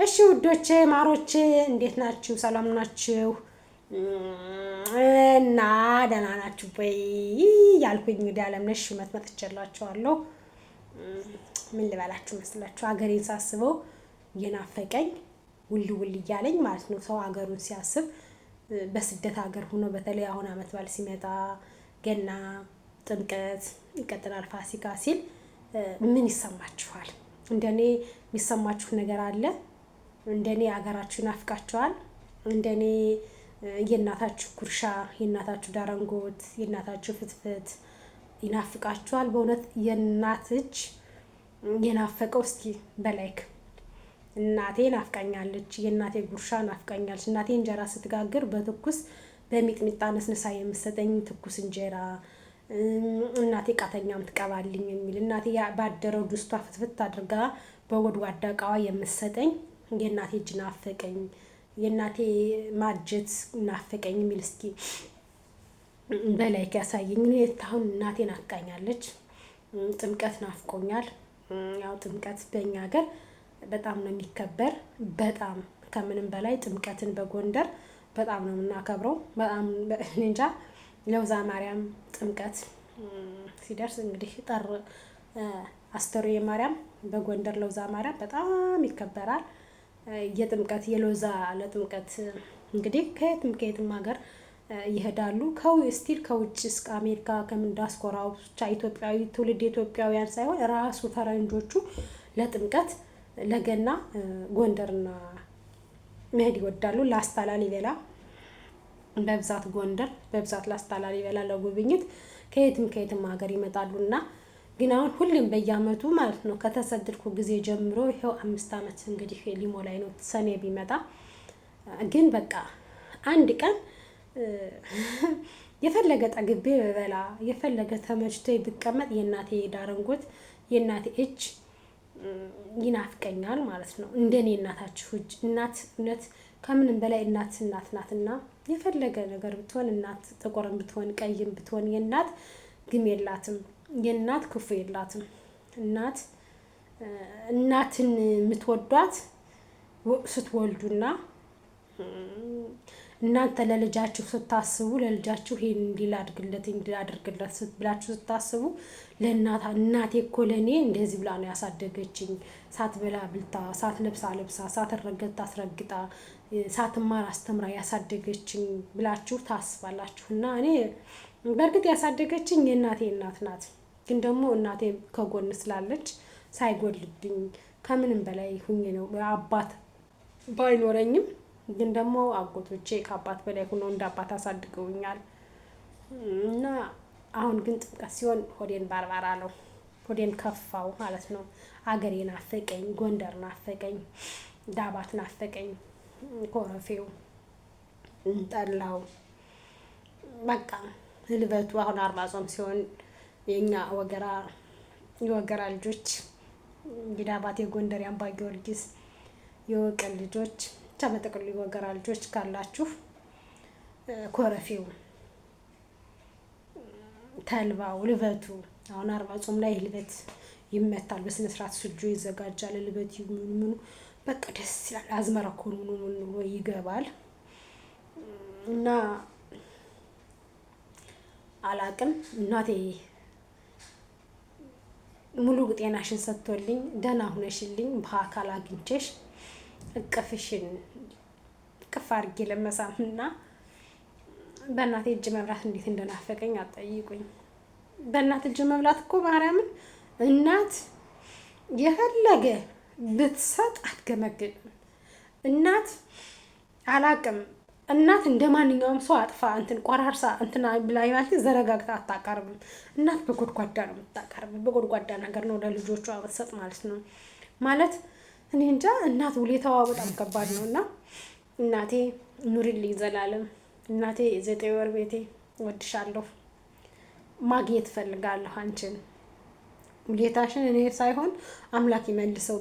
እሺ ውዶቼ ማሮቼ እንዴት ናችሁ? ሰላም ናችሁ? እና ደህና ናችሁ ወይ ያልኩኝ እንግዲህ አለምነሽ ሹመት መጥቼላችኋለሁ። ምን ልበላችሁ መስላችሁ? ሀገሬን ሳስበው እየናፈቀኝ ውል ውል እያለኝ ማለት ነው። ሰው ሀገሩን ሲያስብ በስደት ሀገር ሆኖ በተለይ አሁን አመት በዓል ሲመጣ ገና፣ ጥምቀት ይቀጥላል ፋሲካ ሲል ምን ይሰማችኋል? እንደኔ የሚሰማችሁ ነገር አለ? እንደኔ ሀገራችሁ ይናፍቃችኋል? እንደኔ የእናታችሁ ጉርሻ፣ የእናታችሁ ዳረንጎት፣ የእናታችሁ ፍትፍት ይናፍቃችኋል? በእውነት የእናት እጅ የናፈቀው እስኪ በላይክ እናቴ ናፍቃኛለች፣ የእናቴ ጉርሻ ናፍቃኛለች። እናቴ እንጀራ ስትጋግር በትኩስ በሚጥሚጣ ነስንሳ የምትሰጠኝ ትኩስ እንጀራ፣ እናቴ ቃተኛም ትቀባልኝ የሚል እናቴ ባደረው ድስቷ ፍትፍት አድርጋ በወድዋዳ እቃዋ የምትሰጠኝ የእናቴ እጅ ናፈቀኝ፣ የእናቴ ማጀት ናፈቀኝ የሚል እስኪ በላይክ ያሳየኝ። እኔ አሁን እናቴ ናፍቃኛለች። ጥምቀት ናፍቆኛል። ያው ጥምቀት በእኛ ሀገር በጣም ነው የሚከበር። በጣም ከምንም በላይ ጥምቀትን በጎንደር በጣም ነው የምናከብረው። በጣም እንጃ ለውዛ ማርያም ጥምቀት ሲደርስ እንግዲህ ጥር አስተርዮ ማርያም በጎንደር ለውዛ ማርያም በጣም ይከበራል። የጥምቀት የሎዛ ለጥምቀት እንግዲህ ከየትም ሀገር ይሄዳሉ። ስቲል ከውጭ እስከ አሜሪካ ከምን ዲያስፖራው ብቻ ኢትዮጵያዊ ትውልድ ኢትዮጵያውያን ሳይሆን ራሱ ፈረንጆቹ ለጥምቀት ለገና ጎንደርና መሄድ ይወዳሉ። ላስታ ላሊበላ በብዛት ጎንደር፣ በብዛት ላስታ ላሊበላ ለጉብኝት ከየትም ሀገር ይመጣሉና ግን አሁን ሁሌም በየአመቱ ማለት ነው ከተሰደድኩ ጊዜ ጀምሮ ይሄው 5 አመት እንግዲህ ሊሞላኝ ነው ሰኔ ቢመጣ። ግን በቃ አንድ ቀን የፈለገ ጠግቤ በበላ የፈለገ ተመችቶ ብቀመጥ የእናቴ ዳረንጎት የእናቴ እጅ ይናፍቀኛል ማለት ነው። እንደኔ እናታችሁ እጅ እናት እውነት ከምንም በላይ እናት ናትና የፈለገ ነገር ብትሆን እናት ጥቁርም ብትሆን ቀይም ብትሆን የእናት ግም የላትም። የእናት ክፉ የላትም። እናትን የምትወዷት ስትወልዱና እናንተ ለልጃችሁ ስታስቡ ለልጃችሁ ይሄን እንዲላድርግለት ብላችሁ ስታስቡ እናቴ እኮ ለኔ እንደዚህ ብላ ነው ያሳደገችኝ፣ ሳትበላ ብልታ፣ ሳትለብሳ ለብሳ፣ ሳትረገጥ አስረግጣ፣ ሳትማር አስተምራ ያሳደገችኝ ብላችሁ ታስባላችሁ። እና እኔ በእርግጥ ያሳደገችኝ የእናቴ እናት ናት። ግን ደግሞ እናቴ ከጎን ስላለች ሳይጎልብኝ ከምንም በላይ ሁኜ ነው። አባት ባይኖረኝም ግን ደግሞ አጎቶቼ ከአባት በላይ ሆነው እንደ አባት አሳድገውኛል። እና አሁን ግን ጥምቀት ሲሆን ሆዴን ባርባር አለው፣ ሆዴን ከፋው ማለት ነው። አገሬ ናፈቀኝ፣ ጎንደር ናፈቀኝ፣ ዳባት ናፈቀኝ፣ ኮረፌው እንጠላው በቃ ህልበቱ። አሁን 40 ጾም ሲሆን የኛ የወገራ ልጆች የዳባት የጎንደር የአምባ ጊዮርጊስ የወቀል ልጆች ብቻ በጥቅሉ የወገራ ልጆች ካላችሁ ኮረፌው ተልባው ልበቱ። አሁን 40 ጾም ላይ ልበት ይመታል በስነ ስርዓት ስጁ ይዘጋጃል። ልበት ምኑ በቃ ደስ ይላል። አዝመራ ኮኑ ይገባል እና አላቅም እናቴ ሙሉ ጤናሽን ሰጥቶልኝ ደህና ሆነሽልኝ በአካል አግኝቼሽ እቅፍሽን ቅፍ አድርጌ ለመሳምና በእናቴ እጅ መብላት እንዴት እንደናፈቀኝ አትጠይቁኝ። በእናት እጅ መብላት እኮ ማርያምን እናት የፈለገ ብትሰጥ አትገመግም። እናት አላቅም እናት እንደ ማንኛውም ሰው አጥፋ ቆራርሳ ብላ ማለት ዘረጋግታ አታቀርብም። እናት በጎድጓዳ ነው የምታቀርብ። በጎድጓዳ ነገር ነው ለልጆቿ ብትሰጥ ማለት ነው። ማለት እኔ እንጃ እናት ውለታዋ በጣም ከባድ ነውና እናቴ ኑሪልኝ ዘላለም። እናቴ 9 ወር ቤቴ ወድሻለሁ። ማግኘት እፈልጋለሁ አንቺን። ሙሌታሽን እኔ ሳይሆን አምላክ ይመልሰው።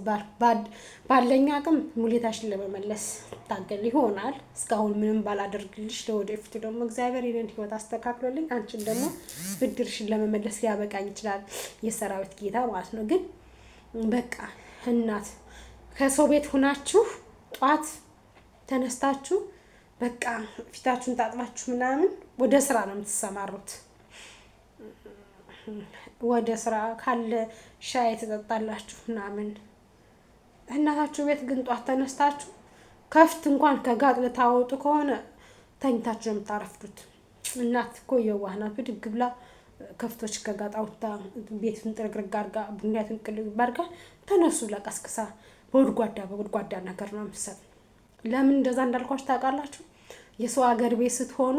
ባለኛ አቅም ሙሌታሽን ለመመለስ ታገል ይሆናል። እስካሁን ምንም ባላደርግልሽ ለወደፊቱ ደግሞ እግዚአብሔር የኔን ህይወት አስተካክሎልኝ አንቺን ደግሞ ብድርሽን ለመመለስ ሊያበቃኝ ይችላል የሰራዊት ጌታ ማለት ነው። ግን በቃ እናት ከሰው ቤት ሁናችሁ ጧት ተነስታችሁ በቃ ፊታችሁን ታጥባችሁ ምናምን ወደ ስራ ነው የምትሰማሩት። ወደ ስራ ካለ ሻይ ትጠጣላችሁ ምናምን። እናታችሁ ቤት ግን ጧት ተነስታችሁ ከፍት እንኳን ከጋጥ ልታወጡ ከሆነ ተኝታችሁ ነው የምታረፍዱት። እናት እኮ የዋህ ናት። ብድግ ብላ ከፍቶች ከጋጥ አውጥታ ቤቱን ጥርግርግ አድርጋ ቡናቱን ቅልብ አድርጋ ተነሱ ብላ ቀስቅሳ በጉድጓዳ ነገር ነው የምትሰጥ። ለምን እንደዛ እንዳልኳችሁ ታውቃላችሁ? የሰው ሀገር ቤት ስትሆኑ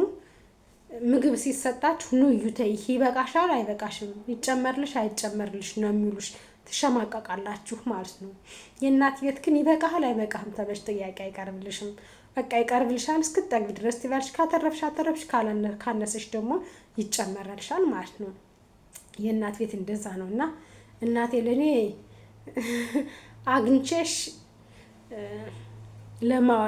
ምግብ ሲሰጣችሁ ኑ እዩተይ ይበቃሻል አይበቃሽም፣ ይጨመርልሽ አይጨመርልሽ ነው የሚሉሽ። ትሸማቀቃላችሁ ማለት ነው። የእናት ቤት ግን ይበቃሃል አይበቃህም ተብለሽ ጥያቄ አይቀርብልሽም። በቃ ይቀርብልሻል እስክትጠግቢ ድረስ ትበልሽ። ካተረፍሽ አተረፍሽ፣ ካነሰሽ ደግሞ ይጨመራልሻል ማለት ነው። የእናት ቤት እንደዛ ነው። እና እናቴ ለኔ አግኝቼሽ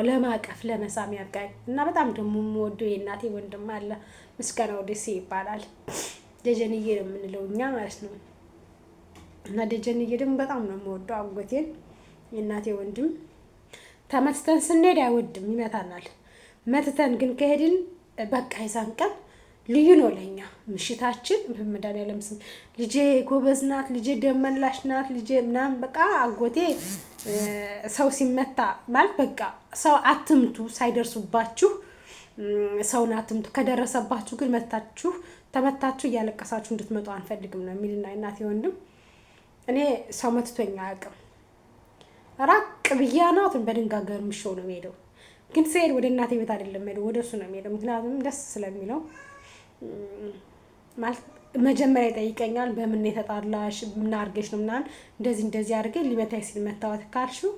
ለማቀፍ ለመሳም ያብቃኝ። እና በጣም ደግሞ የምወደው የእናቴ ወንድም አለ፣ ምስጋናው ደሴ ይባላል። ደጀንዬ ነው የምንለው እኛ ማለት ነው። እና ደጀንዬ ደግሞ በጣም ነው የምወደው አጎቴን፣ የእናቴ ወንድም። ተመትተን ስንሄድ አይወድም፣ ይመታናል። መትተን ግን ከሄድን በቃ የዛን ቀን ልዩ ነው ለኛ ምሽታችን። በመድኃኒዓለም ስም ልጄ ጎበዝ ናት፣ ልጄ ደመላሽ ናት፣ ልጄ ምናምን በቃ አጎቴ ሰው ሲመታ ማለት በቃ ሰው አትምቱ፣ ሳይደርሱባችሁ ሰውን አትምቱ፣ ከደረሰባችሁ ግን ተመታችሁ እያለቀሳችሁ እንድትመጡ አንፈልግም ነው የሚልና እናቴ ወንድም። እኔ ሰው መትቶኛ አያውቅም። ራቅ ብያ ናትን በድንጋገር ምሾው ነው የሚሄደው። ግን ስሄድ ወደ እናቴ ቤት አይደለም ሄደው ወደ እሱ ነው የሚሄደው። ምክንያቱም ደስ ስለሚለው ማለት መጀመሪያ ይጠይቀኛል። በምን የተጣላሽ ምን አድርገሽ ነው ምናምን፣ እንደዚህ አድርገሽ ሊመታኝ ሲል መታወት ካልሽው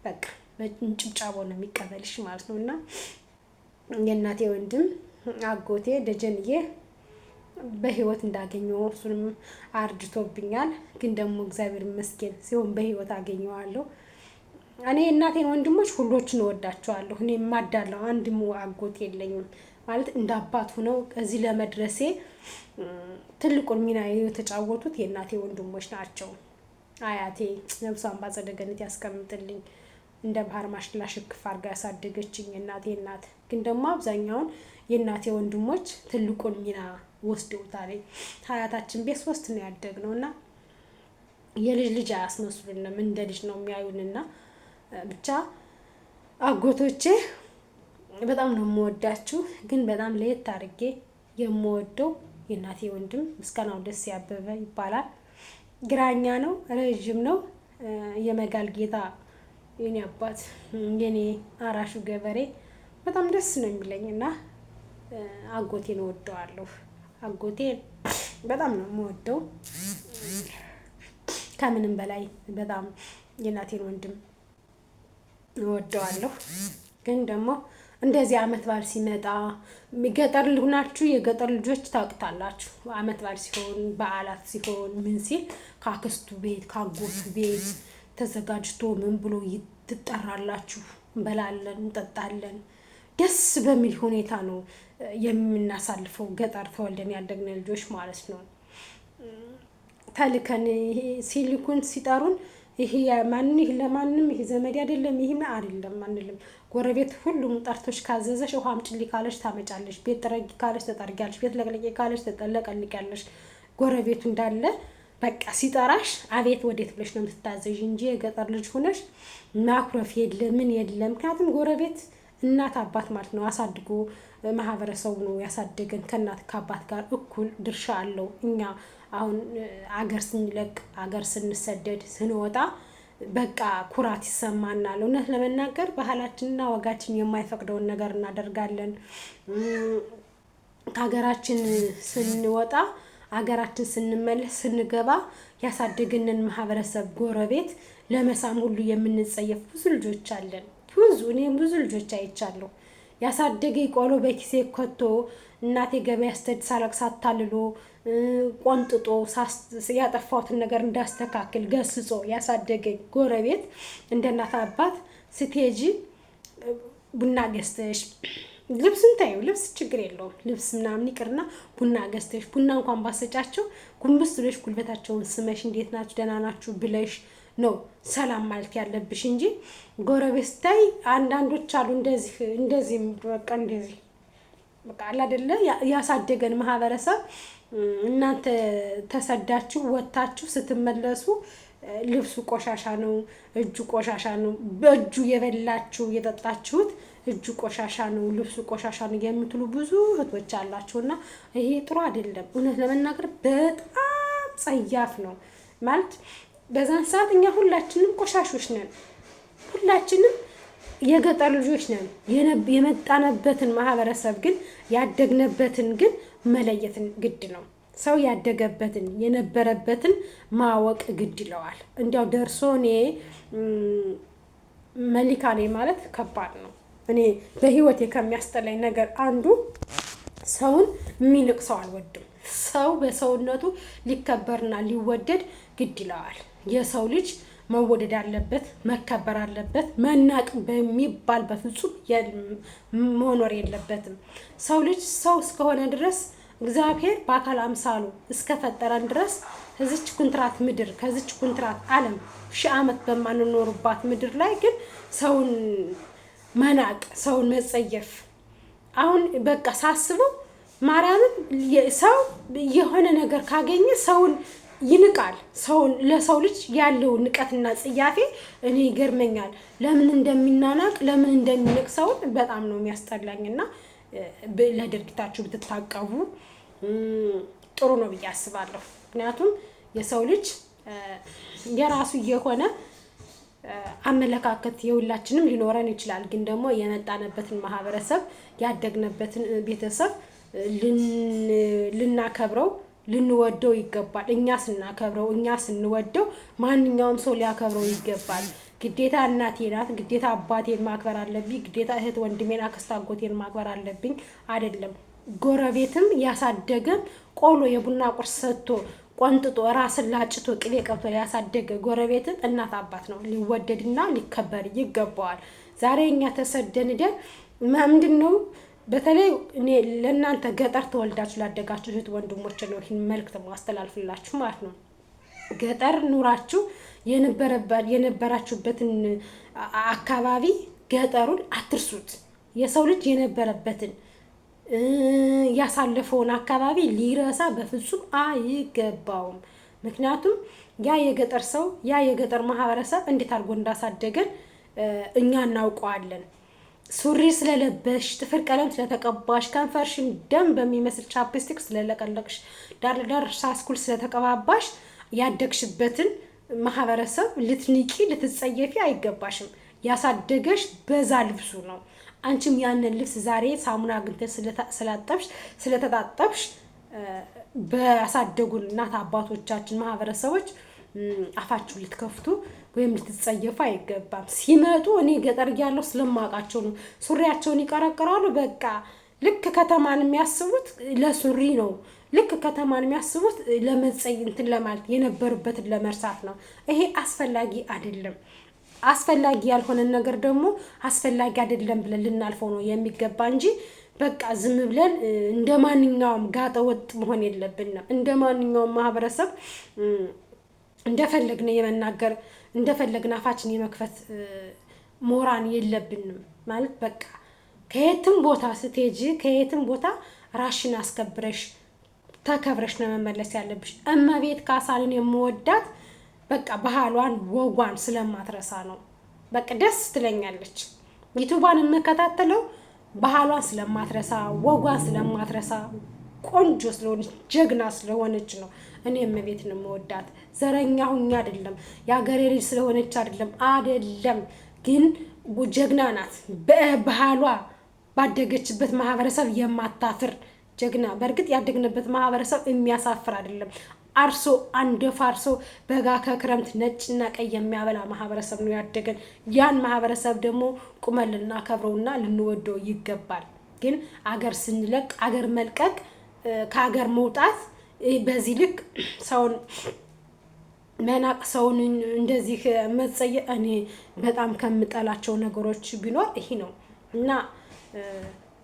በቃ በጭብጫቦ ነው የሚቀበልሽ ማለት ነው። እና የእናቴ ወንድም አጎቴ ደጀንዬ በህይወት እንዳገኘው እሱንም አርጅቶብኛል። ግን ደግሞ እግዚአብሔር ይመስገን ሲሆን በህይወት አገኘዋለሁ። እኔ እናቴን ወንድሞች ሁሎችን እወዳቸዋለሁ። እኔ ማዳለው አንድም አጎት የለኝም ማለት እንደ አባት ሆነው እዚህ ለመድረሴ ትልቁን ሚና የተጫወቱት የእናቴ ወንድሞች ናቸው። አያቴ ነፍሷን በአጸደ ገነት ያስቀምጥልኝ፣ እንደ ባህር ማሽላ ሽክፍ አድርጋ ያሳደገችኝ የእናቴ እናት። ግን ደግሞ አብዛኛውን የእናቴ ወንድሞች ትልቁን ሚና ወስደውታል። ሀያታችን ቤት 3 ነው ያደግነው እና የልጅ አያስመስሉንም፣ እንደ ልጅ ነው የሚያዩንና ብቻ አጎቶቼ በጣም ነው የምወዳችሁ። ግን በጣም ለየት አድርጌ የምወደው የእናቴ ወንድም ምስጋናው ደስ ያበበ ይባላል። ግራኛ ነው፣ ረዥም ነው፣ የመጋል ጌታ የኔ አባት፣ የኔ አራሹ ገበሬ በጣም ደስ ነው የሚለኝ እና አጎቴን እወደዋለሁ። አጎቴን በጣም ነው የምወደው ከምንም በላይ በጣም የእናቴን ወንድም እወደዋለሁ። ግን ደግሞ እንደዚህ አመት በዓል ሲመጣ ገጠር ልሁናችሁ የገጠር ልጆች ታውቁታላችሁ። አመት በዓል ሲሆን በዓላት ሲሆን ምን ሲል ከአክስቱ ቤት ከአጎቱ ቤት ተዘጋጅቶ ምን ብሎ ትጠራላችሁ። እንበላለን፣ እንጠጣለን። ደስ በሚል ሁኔታ ነው የምናሳልፈው። ገጠር ተወልደን ያደግነ ልጆች ማለት ነው። ተልከን ሲልኩን ሲጠሩን ይሄ ማንን ይሄ ለማንም ይሄ ዘመድ አይደለም ይሄ አይደለም አንልም። ጎረቤት ሁሉም ጠርቶሽ ካዘዘሽ ውሃ አምጪልኝ ካለሽ ታመጫለሽ፣ ቤት ጥረጊ ካለሽ ትጠርጊያለሽ፣ ቤት ለቅልቂ ካለሽ ትለቀልቂያለሽ። ጎረቤቱ እንዳለ በቃ ሲጠራሽ አቤት ወዴት ብለሽ ነው የምትታዘዥ እንጂ የገጠር ልጅ ሆነሽ ማኩረፍ የለም ምን የለም። ምክንያቱም ጎረቤት እናት አባት ማለት ነው። አሳድጎ ማህበረሰቡ ነው ያሳደገን። ከእናት ከአባት ጋር እኩል ድርሻ አለው። እኛ አሁን አገር ስንለቅ አገር ስንሰደድ ስንወጣ በቃ ኩራት ይሰማናል። እውነት ለመናገር ባህላችንና ወጋችን የማይፈቅደውን ነገር እናደርጋለን። ከሀገራችን ስንወጣ አገራችን ስንመለስ ስንገባ ያሳደገንን ማህበረሰብ ጎረቤት ለመሳም ሁሉ የምንጸየፍ ብዙ ልጆች አለን። እኔም ብዙ ልጆች አይቻለሁ። ያሳደገኝ ቆሎ በኪሴ ከቶ እናቴ ገበያ ስትሄድ ሳለቅስ አታልሎ ቆንጥጦ ያጠፋሁትን ነገር እንዳስተካክል ገስጾ ያሳደገኝ ጎረቤት እንደ እናት አባት ስትሄጂ ቡና ገዝተሽ ልብስን ታዩ ልብስ ችግር የለውም ልብስ ምናምን ይቅርና ቡና ገዝተሽ ቡና እንኳን ባሰጫቸው ጉንብስ ብለሽ ጉልበታቸውን ስመሽ እንዴት ናችሁ ደህና ናችሁ ብለሽ ነው ሰላም ማለት ያለብሽ እንጂ ጎረቤት ስታይ አንዳንዶች አሉ እንደዚህ በቃ እንደዚህ በቃ አይደለ ያሳደገን ማህበረሰብ እናንተ ተሰዳችሁ ወጣችሁ ስትመለሱ ልብሱ ቆሻሻ ነው፣ እጁ ቆሻሻ ነው፣ በእጁ የበላችሁ የጠጣችሁት እጁ ቆሻሻ ነው፣ ልብሱ ቆሻሻ ነው የምትሉ ብዙ እህቶች አላችሁና ይሄ ጥሩ አይደለም። እውነት ለመናገር በጣም ጸያፍ ነው ማለት በዛን ሰዓት እኛ ሁላችንም ቆሻሾች ነን። ሁላችንም የገጠር ልጆች ነን። የመጣንበትን ማህበረሰብ ግን ያደግነበትን ግን መለየትን ግድ ነው። ሰው ያደገበትን የነበረበትን ማወቅ ግድ ይለዋል። እንዲያው ደርሶ እኔ መሊካ ነኝ ማለት ከባድ ነው። እኔ በህይወቴ ከሚያስጠላኝ ነገር አንዱ ሰውን የሚንቅ ሰው አልወድም። ሰው በሰውነቱ ሊከበርና ሊወደድ ግድ ይለዋል። የሰው ልጅ መወደድ አለበት፣ መከበር አለበት። መናቅ በሚባል በፍጹም መኖር የለበትም። ሰው ልጅ ሰው እስከሆነ ድረስ እግዚአብሔር በአካል አምሳሉ እስከፈጠረን ድረስ ከዚች ኩንትራት ምድር ከዚች ኩንትራት ዓለም 1000 ዓመት በማንኖርባት ምድር ላይ ግን ሰውን መናቅ፣ ሰውን መጸየፍ አሁን በቃ ሳስበው ማርያምን ሰው የሆነ ነገር ካገኘ ሰውን ይንቃል። ሰውን ለሰው ልጅ ያለው ንቀትና ጽያፌ እኔ ይገርመኛል። ለምን እንደሚናናቅ ለምን እንደሚንቅ ሰውን በጣም ነው የሚያስጠላኝና ለድርጊታችሁ ብትታቀቡ ጥሩ ነው ብዬ አስባለሁ። ምክንያቱም የሰው ልጅ የራሱ የሆነ አመለካከት የሁላችንም ሊኖረን ይችላል። ግን ደግሞ የመጣንበትን ማህበረሰብ ያደግንበትን ቤተሰብ ልናከብረው ልንወደው ይገባል። እኛ ስናከብረው እኛ ስንወደው ማንኛውም ሰው ሊያከብረው ይገባል። ግዴታ እናቴ ናት፣ ግዴታ አባቴን ማክበር አለብኝ፣ ግዴታ እህት ወንድሜን አክስት አጎቴን ማክበር አለብኝ አይደለም። ጎረቤትም ያሳደገን ቆሎ የቡና ቁርስ ሰጥቶ ቆንጥጦ ራስን ላጭቶ ቅቤ ቀብቶ ያሳደገ ጎረቤትን እናት አባት ነው፣ ሊወደድና ሊከበር ይገባዋል። ዛሬ እኛ ተሰደን ደን ምንድነው በተለይ እኔ ለእናንተ ገጠር ተወልዳችሁ ላደጋችሁ እህት ወንድሞች ነው ይህን መልዕክት ማስተላልፍላችሁ ማለት ነው። ገጠር ኑራችሁ የነበራችሁበትን አካባቢ ገጠሩን አትርሱት። የሰው ልጅ የነበረበትን ያሳለፈውን አካባቢ ሊረሳ በፍጹም አይገባውም። ምክንያቱም ያ የገጠር ሰው ያ የገጠር ማህበረሰብ እንዴት አድርጎ እንዳሳደገን እኛ እናውቀዋለን። ሱሪ ስለለበሽ፣ ጥፍር ቀለም ስለተቀባሽ፣ ከንፈርሽን ደም በሚመስል ቻፕስቲክ ስለለቀለቅሽ፣ ዳር ሳስኩል ስለተቀባባሽ ያደግሽበትን ማህበረሰብ ልትንቂ ልትጸየፊ አይገባሽም። ያሳደገሽ በዛ ልብሱ ነው። አንቺም ያንን ልብስ ዛሬ ሳሙና አግኝተሽ ስለተጣጠብሽ በያሳደጉን እናት አባቶቻችን ማህበረሰቦች አፋችሁ ልትከፍቱ ወይም ልትጸየፉ አይገባም። ሲመጡ እኔ ገጠር ያለው ስለማውቃቸው ነው። ሱሪያቸውን ይቀረቅራሉ። በቃ ልክ ከተማን የሚያስቡት ለሱሪ ነው። ልክ ከተማን የሚያስቡት ለመጸይ እንትን ለማለት የነበሩበትን ለመርሳት ነው። ይሄ አስፈላጊ አይደለም። አስፈላጊ ያልሆነ ነገር ደግሞ አስፈላጊ አይደለም ብለን ልናልፈው ነው የሚገባ እንጂ በቃ ዝም ብለን እንደማንኛውም ጋጠ ወጥ መሆን የለብንም። እንደማንኛውም ማህበረሰብ እንደፈለግን የመናገር እንደፈለግን አፋችን የመክፈት ሞራን የለብንም ማለት በቃ ከየትም ቦታ ስትሄጂ ከየትም ቦታ ራሽን አስከብረሽ ተከብረሽ ነው መመለስ ያለብሽ። እመቤት ካሳልን የምወዳት በቃ ባህሏን ወጓን ስለማትረሳ ነው። በቃ ደስ ትለኛለች። ዩቲዩባን የምከታተለው ባህሏን ስለማትረሳ ወጓን ስለማትረሳ ቆንጆ ስለሆነች ጀግና ስለሆነች ነው። እኔ እመቤትን የምወዳት ዘረኛ ሁኛ አይደለም፣ የሀገሬ ልጅ ስለሆነች አይደለም፣ ግን ጀግና ናት። በባህሏ ባደገችበት ማህበረሰብ የማታፍር ጀግና። በእርግጥ ያደግንበት ማህበረሰብ የሚያሳፍር አይደለም። አርሶ አንደፍ አርሶ በጋ ከክረምት ነጭና ቀይ የሚያበላ ማህበረሰብ ነው ያደገን። ያን ማህበረሰብ ደግሞ ቁመን ልናከብረውና ልንወደው ይገባል። ግን አገር ስንለቅ አገር መልቀቅ ከአገር መውጣት በዚህ ልክ ሰውን መናቅ ሰውን እንደዚህ መጸየ እኔ በጣም ከምጠላቸው ነገሮች ቢኖር ይሄ ነው። እና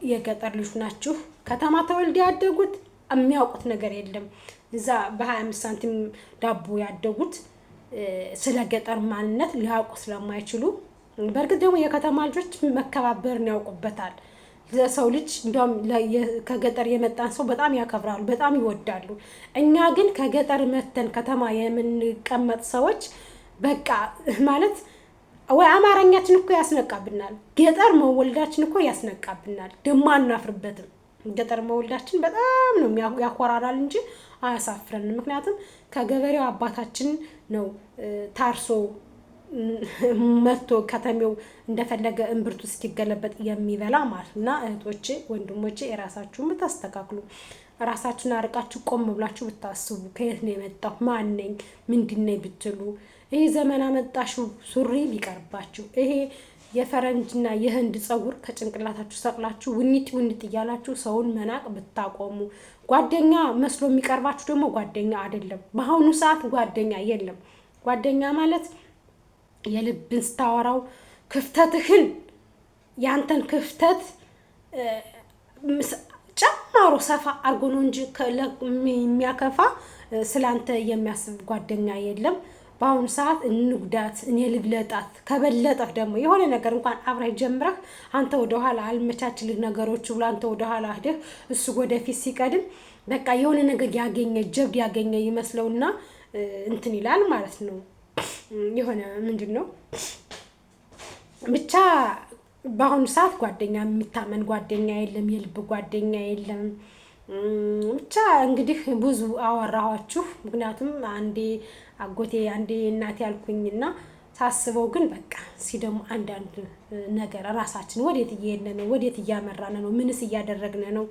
የገጠር ልጅ ናችሁ ከተማ ተወልደ ያደጉት የሚያውቁት ነገር የለም። እዛ በ25 ሳንቲም ዳቦ ያደጉት ስለ ገጠር ማንነት ሊያውቁ ስለማይችሉ፣ በእርግጥ ደግሞ የከተማ ልጆች መከባበርን ያውቁበታል። ለሰው ልጅ እንዲያውም ከገጠር የመጣን ሰው በጣም ያከብራሉ፣ በጣም ይወዳሉ። እኛ ግን ከገጠር መተን ከተማ የምንቀመጥ ሰዎች በቃ ማለት ወይ አማርኛችን እኮ ያስነቃብናል፣ ገጠር መወልዳችን እኮ ያስነቃብናል። ደግሞ አናፍርበትም። ገጠር መወልዳችን በጣም ነው ያኮራናል እንጂ አያሳፍረንም። ምክንያቱም ከገበሬው አባታችን ነው ታርሶ መጥቶ ከተሜው እንደፈለገ እምብርቱ እስኪገለበጥ የሚበላ ማለት እና እህቶቼ ወንድሞቼ የራሳችሁን ብታስተካክሉ፣ ራሳችሁን አርቃችሁ ቆም ብላችሁ ብታስቡ፣ ከየት ነው የመጣው ማን ነኝ ምንድን ነኝ ብትሉ፣ ይሄ ዘመን አመጣሹ ሱሪ ቢቀርባችሁ፣ ይሄ የፈረንጅና የህንድ ፀጉር ከጭንቅላታችሁ ሰቅላችሁ ውኒጥ እያላችሁ ሰውን መናቅ ብታቆሙ፣ ጓደኛ መስሎ የሚቀርባችሁ ደግሞ ጓደኛ አይደለም። በአሁኑ ሰዓት ጓደኛ የለም። ጓደኛ ማለት የልብን ስታወራው ክፍተትህን ያንተን ክፍተት ጨማሮ ሰፋ አርጎ ነው እንጂ የሚያከፋ ስላንተ የሚያስብ ጓደኛ የለም። በአሁኑ ሰዓት እንጉዳት፣ እኔ ልብለጣት፣ ከበለጠህ ደግሞ የሆነ ነገር እንኳን አብረህ ጀምረህ አንተ ወደኋላ አልመቻችልህ ነገሮች ብሎ አንተ ወደኋላ ሄደህ እሱ ወደፊት ሲቀድም በቃ የሆነ ነገር ያገኘ ጀብድ ያገኘ ይመስለውና እንትን ይላል ማለት ነው። የሆነ ምንድን ነው ብቻ በአሁኑ ሰዓት ጓደኛ የሚታመን ጓደኛ የለም፣ የልብ ጓደኛ የለም። ብቻ እንግዲህ ብዙ አወራኋችሁ። ምክንያቱም አንዴ አጎቴ አንዴ እናቴ ያልኩኝና ሳስበው ግን በቃ ደግሞ አንዳንድ ነገር ራሳችን ወዴት እየሄድን ነው፣ ወዴት እያመራን ነው፣ ምንስ እያደረግን ነው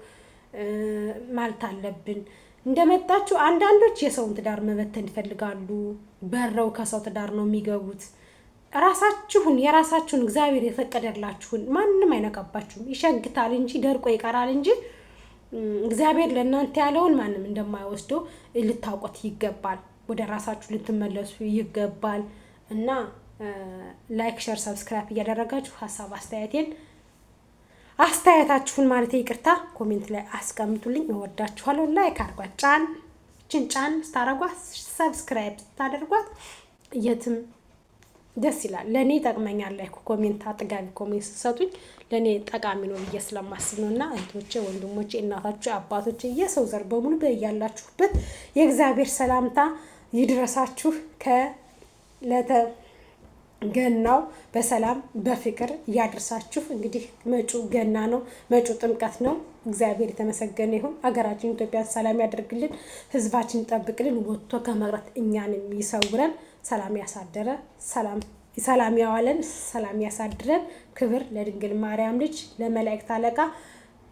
ማለት አለብን። እንደመጣችሁ አንዳንዶች የሰውን ትዳር መበተን ይፈልጋሉ። በረው ከሰው ትዳር ነው የሚገቡት። ራሳችሁን የራሳችሁን እግዚአብሔር የፈቀደላችሁን ማንም አይነካባችሁም። ይሸግታል እንጂ ደርቆ ይቀራል እንጂ እግዚአብሔር ለእናንተ ያለውን ማንም እንደማይወስደው ልታውቁት ይገባል። ወደ ራሳችሁ ልትመለሱ ይገባል። እና ላይክ፣ ሼር፣ ሰብስክራይብ እያደረጋችሁ ሀሳብ አስተያየታችሁን ማለት ይቅርታ ኮሜንት ላይ አስቀምጡልኝ። እወዳችኋለሁ። ላይክ አድርጓት፣ ጫን ስታደርጓት፣ ሰብስክራይብ ስታደርጓት የትም ደስ ይላል። ለእኔ ይጠቅመኛል። ላይክ ኮሜንት፣ አጥጋቢ ኮሜንት ስትሰጡኝ ለእኔ ጠቃሚ ነው ብዬ ስለማስብ ነው። እና እህቶቼ፣ ወንድሞቼ፣ እናታችሁ፣ አባቶቼ የሰው ዘር በሙሉ በያላችሁበት የእግዚአብሔር ሰላምታ ይድረሳችሁ። ገናው በሰላም በፍቅር እያደርሳችሁ። እንግዲህ መጪው ገና ነው፣ መጪው ጥምቀት ነው። እግዚአብሔር የተመሰገነ ይሁን። አገራችን ኢትዮጵያን ሰላም ያደርግልን፣ ህዝባችን ይጠብቅልን፣ ወጥቶ ከመቅረት እኛንም ይሰውረን። ሰላም ያሳደረ ሰላም ያዋለን፣ ሰላም ያሳድረን። ክብር ለድንግል ማርያም ልጅ ለመላእክት አለቃ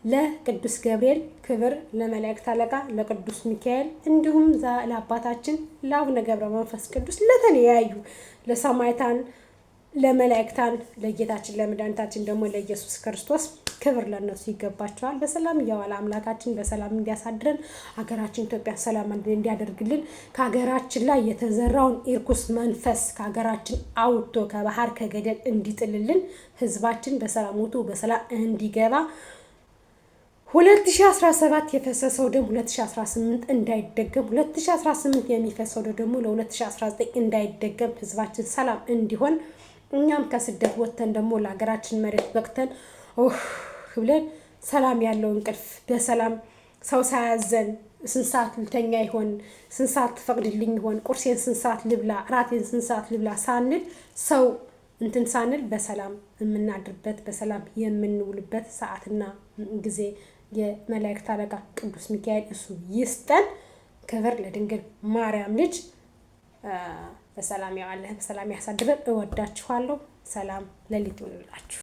ለቅዱስ ገብርኤል፣ ክብር ለመላእክት አለቃ ለቅዱስ ሚካኤል፣ እንዲሁም ለአባታችን ለአቡነ ገብረ መንፈስ ቅዱስ፣ ለተለያዩ ለሰማዕታን፣ ለመላእክታን፣ ለጌታችን ለመድኃኒታችን ደግሞ ለኢየሱስ ክርስቶስ ክብር ለነሱ ይገባቸዋል። በሰላም እያዋለ አምላካችን በሰላም እንዲያሳድረን፣ ሀገራችን ኢትዮጵያ ሰላም እንዲያደርግልን፣ ከሀገራችን ላይ የተዘራውን ኢርኩስ መንፈስ ከሀገራችን አውጥቶ ከባህር ከገደል እንዲጥልልን፣ ህዝባችን በሰላም ወጥቶ በሰላም እንዲገባ 2017 የፈሰሰው ደም 2018 እንዳይደገም፣ 2018 የሚፈሰው ደግሞ ለ2019 እንዳይደገም፣ ህዝባችን ሰላም እንዲሆን፣ እኛም ከስደት ወጥተን ደግሞ ለሀገራችን መሬት በቅተን ብለን ሰላም ያለው እንቅልፍ በሰላም ሰው ሳያዘን ስንት ሰዓት ልተኛ ይሆን፣ ስንት ሰዓት ትፈቅድልኝ ይሆን፣ ቁርሴን ስንት ሰዓት ልብላ፣ ራቴን ስንት ሰዓት ልብላ ሳንል ሰው እንትን ሳንል በሰላም የምናድርበት በሰላም የምንውልበት ሰዓትና ጊዜ የመላእክት አለቃ ቅዱስ ሚካኤል እሱ ይስጠን። ክብር ለድንግል ማርያም ልጅ። በሰላም ያዋለ በሰላም ያሳድረን። እወዳችኋለሁ። ሰላም ሌሊት ይሁንላችሁ።